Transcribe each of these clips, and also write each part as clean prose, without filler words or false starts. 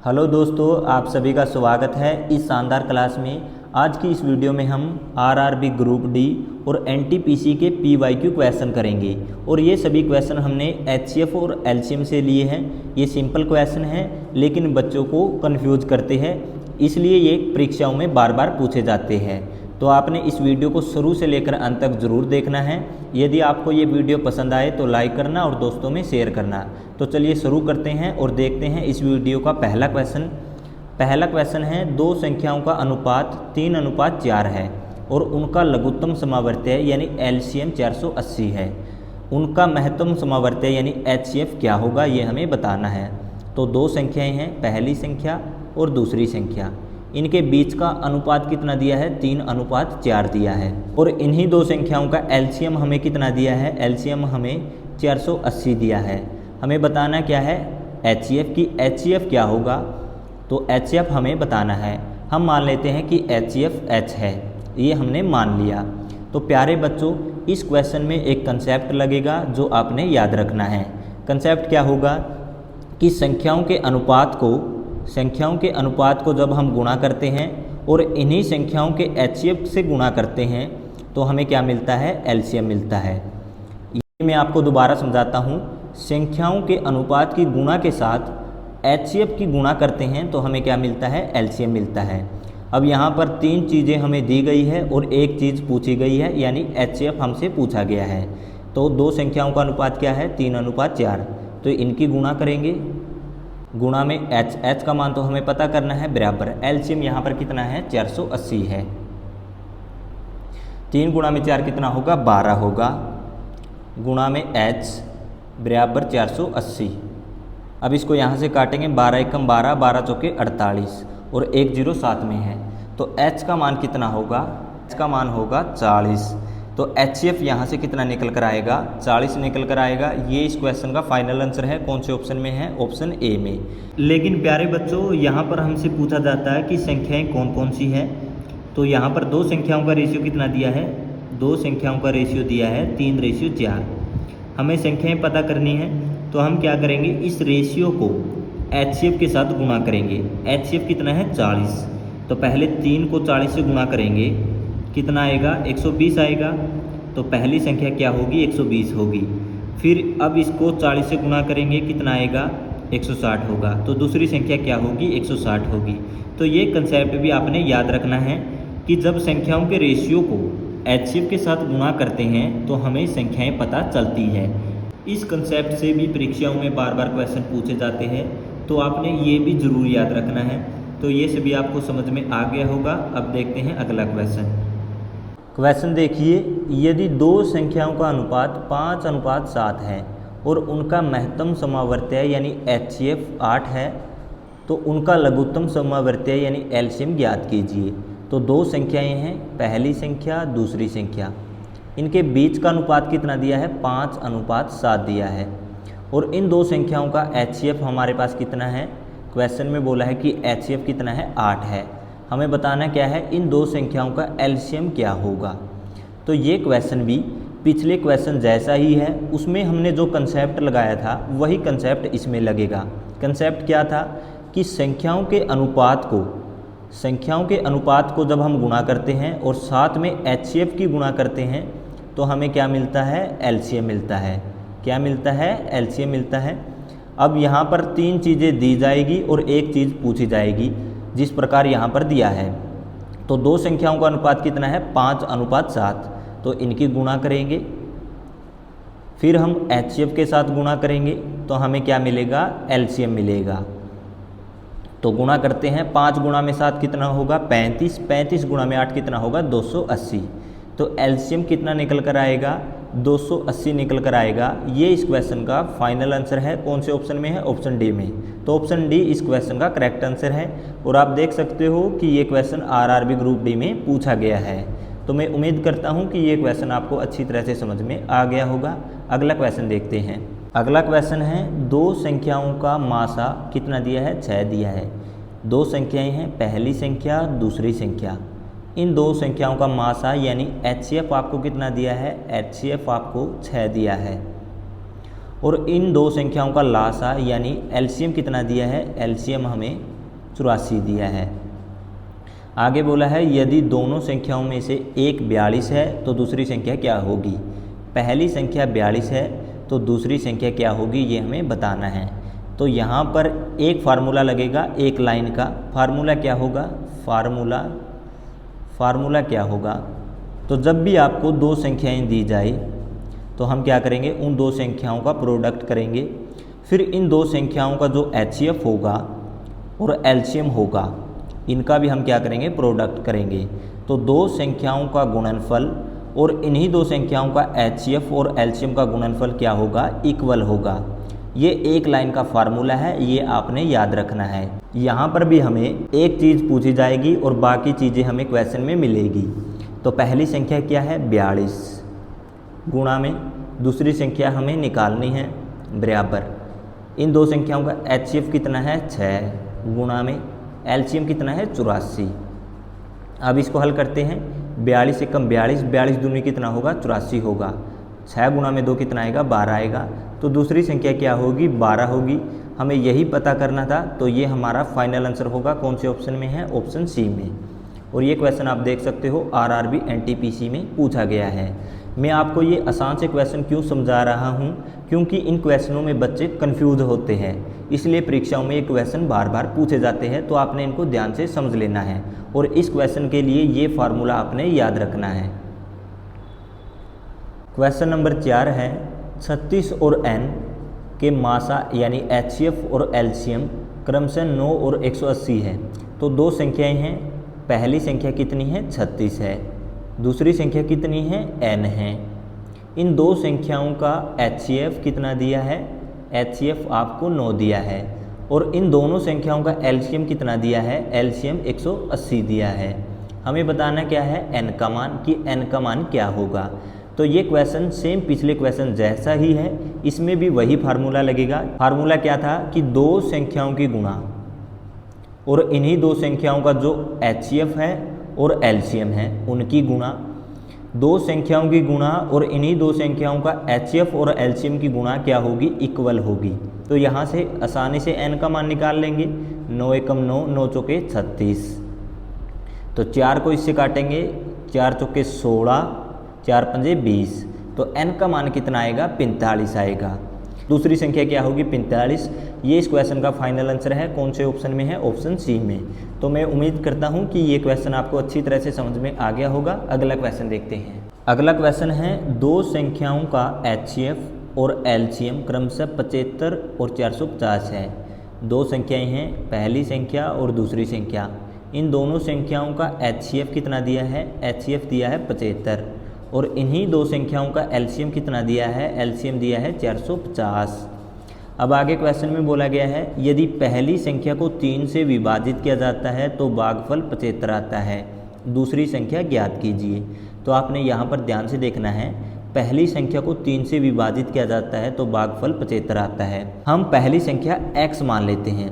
Hello दोस्तों, आप सभी का स्वागत है इस शानदार क्लास में। आज की इस वीडियो में हम आरआरबी ग्रुप डी और एनटीपीसी के पीवाईक्यू क्वेश्चन करेंगे और ये सभी क्वेश्चन हमने एचसीएफ और एलसीएम से लिए हैं। ये सिंपल क्वेश्चन हैं लेकिन बच्चों को कंफ्यूज करते हैं, इसलिए ये परीक्षाओं में बार बार पूछे जाते हैं। तो आपने इस वीडियो को शुरू से लेकर अंत तक ज़रूर देखना है। यदि आपको ये वीडियो पसंद आए तो लाइक करना और दोस्तों में शेयर करना। तो चलिए शुरू करते हैं और देखते हैं इस वीडियो का पहला क्वेश्चन। पहला क्वेश्चन है, दो संख्याओं का अनुपात 3:4 है और उनका लघुत्तम समावर्त्य यानी एलसीएम 480 है। उनका महत्तम समावर्त्य यानी एचसीएफ क्या होगा, ये हमें बताना है। तो दो संख्याएं हैं, पहली संख्या और दूसरी संख्या। इनके बीच का अनुपात कितना दिया है, 3:4 दिया है। और इन्हीं दो संख्याओं का एलसीएम हमें कितना दिया है, एलसीएम हमें 480 दिया है। हमें बताना क्या है, एचसीएफ की। एचसीएफ क्या होगा, तो एचसीएफ हमें बताना है। हम मान लेते हैं कि एचसीएफ एच है, ये हमने मान लिया। तो प्यारे बच्चों, इस क्वेश्चन में एक कंसेप्ट लगेगा जो आपने याद रखना है। कंसेप्ट क्या होगा कि संख्याओं के अनुपात को जब हम गुणा करते हैं और इन्हीं संख्याओं के एचसीएफ से गुणा करते हैं तो हमें क्या मिलता है, एलसीएम मिलता है। ये मैं आपको दोबारा समझाता हूँ। संख्याओं के अनुपात की गुणा के साथ एचसीएफ की गुणा करते हैं तो हमें क्या मिलता है, एलसीएम मिलता है। अब यहाँ पर तीन चीज़ें हमें दी गई है और एक चीज़ पूछी गई है, यानी एचसीएफ हमसे पूछा गया है। तो दो संख्याओं का अनुपात क्या है, 3:4। तो इनकी गुणा करेंगे। गुणा में एच का मान तो हमें पता करना है, बराबर एलसीएम यहाँ पर कितना है, 480 है। 3 गुणा में 4 कितना होगा, 12 होगा। गुणा में एच बराबर 480। अब इसको यहाँ से काटेंगे, 12 एकम 12, 12 चौके 48 और 1 0 साथ में है। तो एच का मान कितना होगा, एच का मान होगा 40। तो एचसीएफ यहाँ से कितना निकल कर आएगा, 40 निकल कर आएगा। ये इस क्वेश्चन का फाइनल आंसर है। कौन से ऑप्शन में है, ऑप्शन ए में। लेकिन प्यारे बच्चों, यहाँ पर हमसे पूछा जाता है कि संख्याएं कौन कौन सी हैं। तो यहाँ पर दो संख्याओं का रेशियो कितना दिया है, दो संख्याओं का रेशियो दिया है 3:4। हमें संख्याएं पता करनी है तो हम क्या करेंगे, इस रेशियो को एचसीएफ के साथ गुणा करेंगे। एचसीएफ कितना है, 40। तो पहले 3 को 40 से गुणा करेंगे, कितना आएगा, 120 आएगा। तो पहली संख्या क्या होगी, 120 होगी। फिर अब इसको 40 से गुणा करेंगे, कितना आएगा, 160 होगा। तो दूसरी संख्या क्या होगी, 160 होगी। तो ये कंसेप्ट भी आपने याद रखना है कि जब संख्याओं के रेशियो को एचसीएफ के साथ गुणा करते हैं तो हमें संख्याएं पता चलती है। इस कंसेप्ट से भी परीक्षाओं में बार बार क्वेश्चन पूछे जाते हैं, तो आपने ये भी ज़रूर याद रखना है। तो ये सभी आपको समझ में आ गया होगा। अब देखते हैं अगला क्वेश्चन। क्वेश्चन देखिए, यदि दो संख्याओं का अनुपात 5:7 है और उनका महत्तम समावर्त्य यानी एचसीएफ 8 है तो उनका लघुत्तम समावर्त्य यानी एलसीएम ज्ञात कीजिए। तो दो संख्याएं हैं, पहली संख्या दूसरी संख्या। इनके बीच का अनुपात कितना दिया है, 5:7 दिया है। और इन दो संख्याओं का एचसीएफ हमारे पास कितना है, क्वेश्चन में बोला है कि एचसीएफ कितना है, 8 है। हमें बताना क्या है, इन दो संख्याओं का एलसीएम क्या होगा। तो ये क्वेश्चन भी पिछले क्वेश्चन जैसा ही है। उसमें हमने जो कंसेप्ट लगाया था वही कंसेप्ट इसमें लगेगा। कंसेप्ट क्या था कि संख्याओं के अनुपात को जब हम गुणा करते हैं और साथ में एचसीएफ की गुणा करते हैं तो हमें क्या मिलता है, एलसीएम मिलता है। क्या मिलता है, एलसीएम मिलता है। अब यहाँ पर तीन चीज़ें दी जाएगी और एक चीज़ पूछी जाएगी, जिस प्रकार यहाँ पर दिया है। तो दो संख्याओं का अनुपात कितना है, 5:7। तो इनकी गुणा करेंगे, फिर हम एचसीएफ के साथ गुणा करेंगे तो हमें क्या मिलेगा, एलसीएम मिलेगा। तो गुणा करते हैं, 5 गुणा में 7 कितना होगा, 35। 35 गुणा में 8 कितना होगा, 280। तो एलसीएम कितना निकल कर आएगा, 280 निकल कर आएगा। ये इस क्वेश्चन का फाइनल आंसर है। कौन से ऑप्शन में है, ऑप्शन डी में। तो ऑप्शन डी इस क्वेश्चन का करेक्ट आंसर है। और आप देख सकते हो कि ये क्वेश्चन आरआरबी ग्रुप डी में पूछा गया है। तो मैं उम्मीद करता हूँ कि ये क्वेश्चन आपको अच्छी तरह से समझ में आ गया होगा। अगला क्वेश्चन देखते हैं। अगला क्वेश्चन है, दो संख्याओं का मासा कितना दिया है, 6 दिया है। दो संख्याएँ हैं, पहली संख्या दूसरी संख्या। इन दो संख्याओं का मासा यानी एचसीएफ आपको कितना दिया है, एचसीएफ आपको 6 दिया है। और इन दो संख्याओं का लासा यानी एलसीएम कितना दिया है, एलसीएम हमें 84 दिया है। आगे बोला है यदि दोनों संख्याओं में से एक 42 है तो दूसरी संख्या क्या होगी। पहली संख्या 42 है तो दूसरी संख्या क्या होगी ये हमें बताना है। तो यहाँ पर एक फार्मूला लगेगा एक लाइन का। फार्मूला क्या होगा, फार्मूला क्या होगा, तो जब भी आपको दो संख्याएं दी जाए तो हम क्या करेंगे, उन दो संख्याओं का प्रोडक्ट करेंगे। फिर इन दो संख्याओं का जो HCF होगा और LCM होगा इनका भी हम क्या करेंगे, प्रोडक्ट करेंगे। तो दो संख्याओं का गुणनफल और इन्हीं दो संख्याओं का HCF और LCM का गुणनफल क्या होगा, इक्वल होगा। ये एक लाइन का फार्मूला है, ये आपने याद रखना है। यहाँ पर भी हमें एक चीज़ पूछी जाएगी और बाकी चीज़ें हमें क्वेश्चन में मिलेगी। तो पहली संख्या क्या है 42 गुणा में दूसरी संख्या हमें निकालनी है बराबर इन दो संख्याओं का HCF कितना है 6 गुणा में LCM कितना है 84। अब इसको हल करते हैं। 42 से कम 42, 42 दूनी कितना होगा 84 होगा। 6 गुणा में 2 कितना आएगा 12 आएगा। तो दूसरी संख्या क्या होगी 12 होगी। हमें यही पता करना था। तो ये हमारा फाइनल आंसर होगा। कौन से ऑप्शन में है, ऑप्शन सी में। और ये क्वेश्चन आप देख सकते हो RRB NTPC में पूछा गया है। मैं आपको ये आसान से क्वेश्चन क्यों समझा रहा हूँ, क्योंकि इन क्वेश्चनों में बच्चे कंफ्यूज होते हैं, इसलिए परीक्षाओं में ये क्वेश्चन बार बार पूछे जाते हैं। तो आपने इनको ध्यान से समझ लेना है और इस क्वेश्चन के लिए ये फार्मूला आपने याद रखना है। क्वेश्चन नंबर 4 है 36 और n के मासा यानी HCF और LCM क्रमशः 9 और 180 है। तो दो संख्याएं हैं, पहली संख्या कितनी है 36 है, दूसरी संख्या कितनी है n है। इन दो संख्याओं का HCF कितना दिया है, HCF आपको 9 दिया है और इन दोनों संख्याओं का LCM कितना दिया है, LCM 180 दिया है। हमें बताना क्या है n का मान, कि n का मान क्या होगा। तो ये क्वेश्चन सेम पिछले क्वेश्चन जैसा ही है, इसमें भी वही फार्मूला लगेगा। फार्मूला क्या था कि दो संख्याओं की गुणा और इन्हीं दो संख्याओं का जो HCF है और LCM है उनकी गुणा, दो संख्याओं की गुणा और इन्हीं दो संख्याओं का HCF और LCM की गुणा क्या होगी, इक्वल होगी। तो यहाँ से आसानी से n का मान निकाल लेंगे। 9 एकम 9, 9 चौके 36। तो 4 को इससे काटेंगे, 4 चौके 16, 4 पंजे 20। तो n का मान कितना आएगा 45 आएगा। दूसरी संख्या क्या होगी 45। ये इस क्वेश्चन का फाइनल आंसर है। कौन से ऑप्शन में है, ऑप्शन सी में। तो मैं उम्मीद करता हूँ कि ये क्वेश्चन आपको अच्छी तरह से समझ में आ गया होगा। अगला क्वेश्चन देखते हैं। अगला क्वेश्चन है दो संख्याओं का HCF और LCM क्रमशः 75 और 450 है। दो संख्याएं हैं, पहली संख्या और दूसरी संख्या। इन दोनों संख्याओं का HCF कितना दिया है, HCF दिया है 75 और इन्हीं दो संख्याओं का LCM कितना दिया है, LCM दिया है 450। अब आगे क्वेश्चन में बोला गया है यदि पहली संख्या को 3 से विभाजित किया जाता है तो भागफल 75 आता है, दूसरी संख्या ज्ञात कीजिए। तो आपने यहाँ पर ध्यान से देखना है, पहली संख्या को 3 से विभाजित किया जाता है तो भागफल 75 आता है। हम पहली संख्या x मान लेते हैं।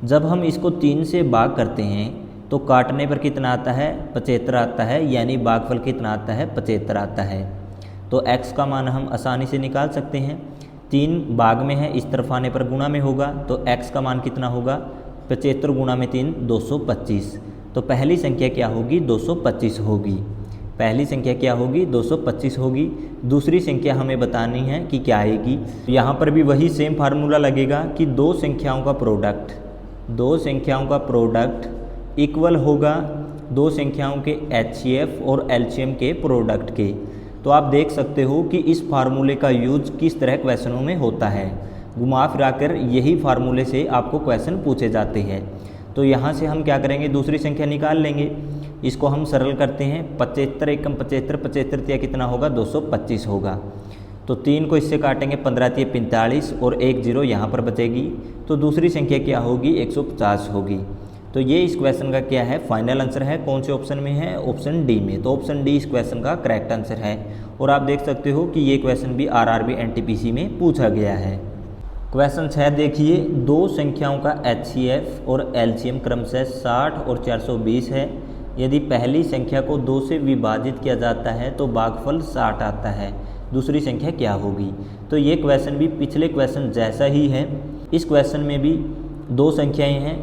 जब हम इसको 3 से भाग करते हैं तो काटने पर कितना आता है 75 आता है, यानी भागफल कितना आता है 75 आता है। तो x का मान हम आसानी से निकाल सकते हैं। 3 भाग में है, इस तरफ आने पर गुणा में होगा। तो x का मान कितना होगा 75 गुणा में 3 225। तो पहली संख्या क्या होगी 225 होगी। पहली संख्या क्या होगी 225 होगी। दूसरी संख्या हमें बतानी है कि क्या आएगी। यहाँ पर भी वही सेम फार्मूला लगेगा कि दो संख्याओं का प्रोडक्ट इक्वल होगा दो संख्याओं के HCF और LCM के प्रोडक्ट के। तो आप देख सकते हो कि इस फार्मूले का यूज किस तरह क्वेश्चनों में होता है। घुमा फिराकर यही फार्मूले से आपको क्वेश्चन पूछे जाते हैं। तो यहाँ से हम क्या करेंगे, दूसरी संख्या निकाल लेंगे। इसको हम सरल करते हैं। 75 एकम 75, 75 तिया कितना होगा 225 होगा। तो 3 को इससे काटेंगे, 15 तिया 45 और 1 0 यहाँ पर बचेगी। तो दूसरी संख्या क्या होगी 150 होगी। तो ये इस क्वेश्चन का क्या है, फाइनल आंसर है। कौन से ऑप्शन में है, ऑप्शन डी में। तो ऑप्शन डी इस क्वेश्चन का करेक्ट आंसर है। और आप देख सकते हो कि ये क्वेश्चन भी RRB NTPC में पूछा गया है। क्वेश्चन 6 देखिए, दो संख्याओं का HCF और LCM क्रमशः 60 और 420 है। यदि पहली संख्या को 2 से विभाजित किया जाता है तो भागफल 60 आता है, दूसरी संख्या क्या होगी। तो ये क्वेश्चन भी पिछले क्वेश्चन जैसा ही है। इस क्वेश्चन में भी दो संख्याएं हैं,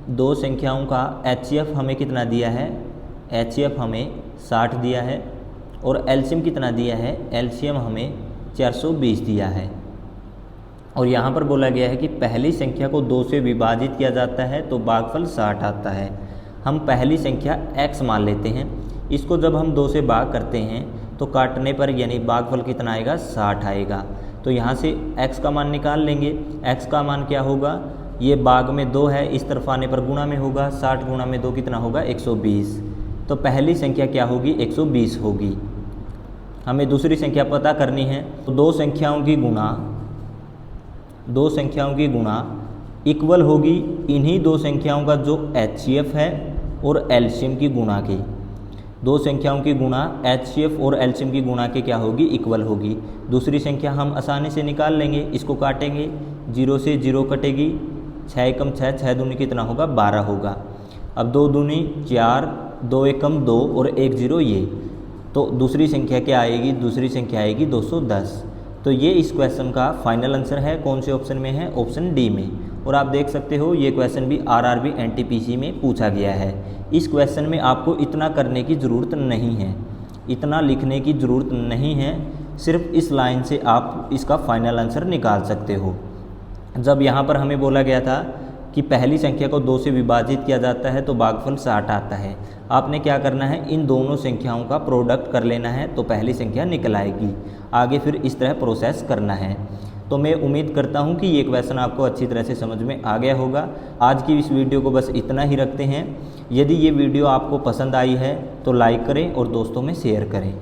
दो संख्याओं का HCF हमें कितना दिया है, HCF हमें 60 दिया है और LCM कितना दिया है, LCM हमें 420 दिया है। और यहाँ पर बोला गया है कि पहली संख्या को 2 से विभाजित किया जाता है तो भागफल 60 आता है। हम पहली संख्या x मान लेते हैं, इसको जब हम 2 से भाग करते हैं तो काटने पर यानी भागफल कितना आएगा, 60 आएगा। तो यहाँ से x का मान निकाल लेंगे। x का मान क्या होगा, ये भाग में 2 है, इस तरफ आने पर गुणा में होगा, 60 गुणा में 2 कितना होगा, 120। तो पहली संख्या क्या होगी, 120 होगी। हमें दूसरी संख्या पता करनी है तो दो संख्याओं की गुणा इक्वल होगी इन्हीं दो संख्याओं का जो HCF है और LCM की गुणा की। दो संख्याओं की गुणा HCF और LCM की गुणा के क्या होगी, इक्वल होगी। दूसरी संख्या हम आसानी से निकाल लेंगे, इसको काटेंगे, 0 से 0 कटेगी, 6 एकम 6, 6 दूनी कितना होगा, 12 होगा। अब 2 दूनी 4, 2 एकम 2 और 1 0 ये, तो दूसरी संख्या क्या आएगी, दूसरी संख्या आएगी 210। तो ये इस क्वेश्चन का फाइनल आंसर है। कौन से ऑप्शन में है, ऑप्शन डी में। और आप देख सकते हो ये क्वेश्चन भी RRB NTPC में पूछा गया है। इस क्वेश्चन में आपको इतना करने की ज़रूरत नहीं है, इतना लिखने की ज़रूरत नहीं है, सिर्फ इस लाइन से आप इसका फाइनल आंसर निकाल सकते हो। जब यहाँ पर हमें बोला गया था कि पहली संख्या को 2 से विभाजित किया जाता है तो भागफल 60 आता है, आपने क्या करना है, इन दोनों संख्याओं का प्रोडक्ट कर लेना है तो पहली संख्या निकल आएगी। आगे फिर इस तरह प्रोसेस करना है। तो मैं उम्मीद करता हूँ कि ये क्वेश्चन आपको अच्छी तरह से समझ में आ गया होगा। आज की इस वीडियो को बस इतना ही रखते हैं। यदि ये वीडियो आपको पसंद आई है तो लाइक करें और दोस्तों में शेयर करें।